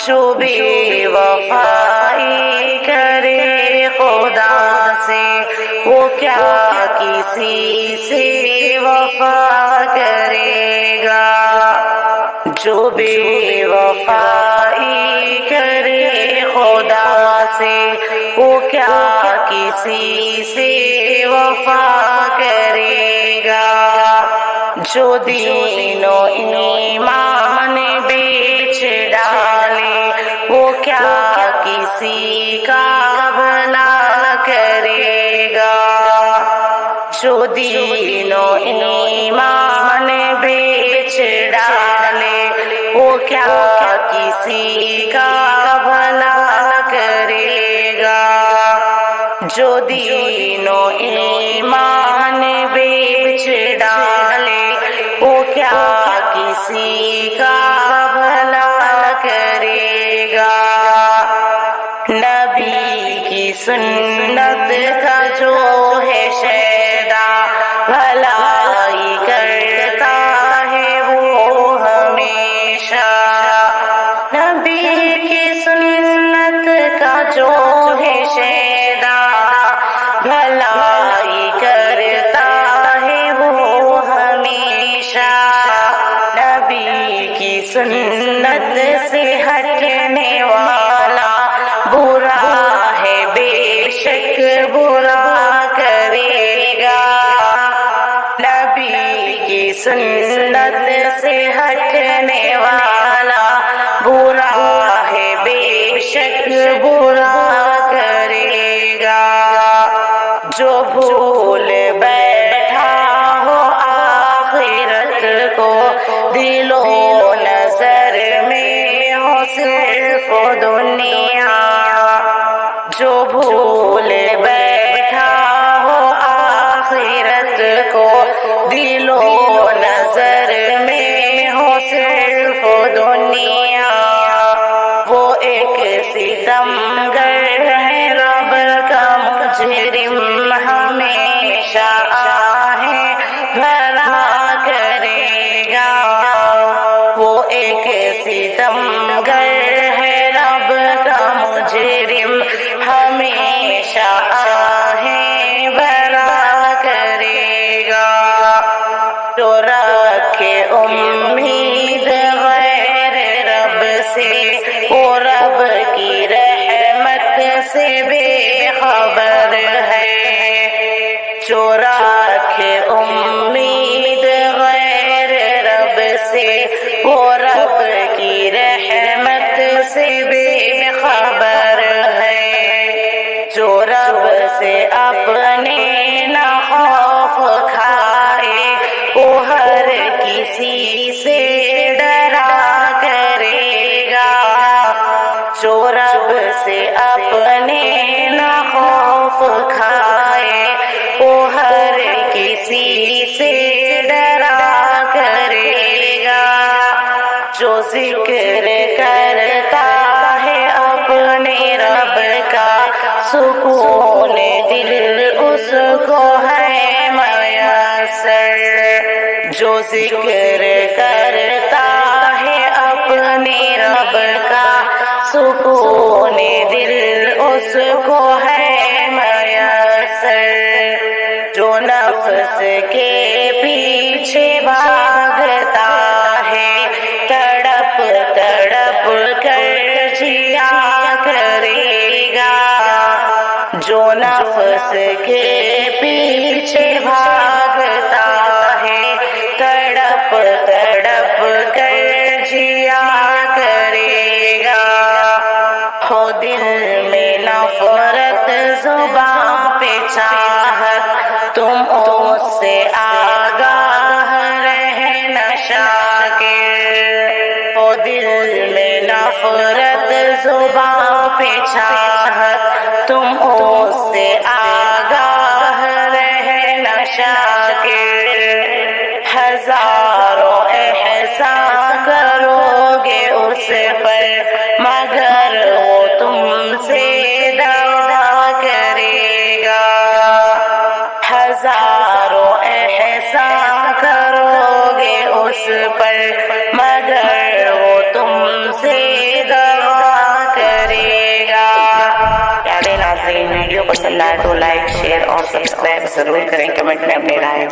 جو بے وفائی کرے خدا سے وہ کیا کسی سے وفا کرے گا۔ جو بے وفائی کرے خدا سے وہ کیا کسی سے وفا کرے گا۔ جو دین و ایمان بیچ ڈالے وہ کیا کسی کا بھلا کرے گا۔ جو دین و ایمان بیچ ڈالے وہ کیا کسی کا بھلا کرے گا۔ جو دین و ایمان بیچ ڈالے وہ کیا کسی کا بھلا کرے گا۔ نبی کی سنت کا جو ہے شیدا بھلائی کرتا ہے وہ ہمیشہ۔ نبی کی سنت کا جو ہے شیدا بھلائی کرتا ہے وہ ہمیشہ۔ نبی کی سنت سے ہٹنے والا برا ہے بے شک برا کرے گا۔ نبی کی سنت سے ہٹنے والا برا ہے بے شک برا کرے گا۔ جو بھول بیٹھا ہو آخرت کو دل و نظر میں ہو صرف دنیا۔ جو بھول بیٹھا ہو آخرت کو دل و نظر میں ہو صرف دنیا۔ وہ ایک ستمگر ہے رب کا مجرم ہمیشہ آہیں بھرا کرے گا۔ وہ ایک ستمگر ہے رب کا مجرم ہمیشہ آہیں بھرا کرے گا۔ جو رکھے امید غیر رب سے وہ رب کی رحمت سے بے خبر ہے۔ جو رکھے امید غیر رب سے وہ رب کی رحمت سے بے خبر ہے۔ جو رب سے اپنے نہ خوف کھائے وہ ہر کسی سے ڈرا کرے گا۔ جو رب سے اپنے نہ خوف کھائے وہ ہر کسی سے ڈرا کرے گا۔ جو ذکر کرتا ہے اپنے رب کا سکون دل اس کو ہے میسر۔ جو ذکر کرتا ہے اپنے رب کا سکون دل اس کو ہے میسر۔ جو نفس کے پیچھے بھاگتا ہے تڑپ تڑپ کر جیا کرے گا۔ جو نفس کے پیچھے بھاگتا ہے تڑپ تڑپ کر جیا کرے گا۔ ہو دل میں نفرت زباں پہ چاہت تم اس سے آگاہ رہنا شاکر۔ ہو دل میں نفرت زباں پہ چاہت تم اس سے آگاہ رہنا شاکر۔ ہزاروں احسان کرو گے اس پر مگر وہ تم سے دعا کرے گا۔ ہزاروں احسان کرو گے اس پر مگر وہ تم سے دعا ویڈیو پسند آئے تو لائک شیئر اور سبسکرائب ضرور کریں. کمنٹ میں اپنی رائے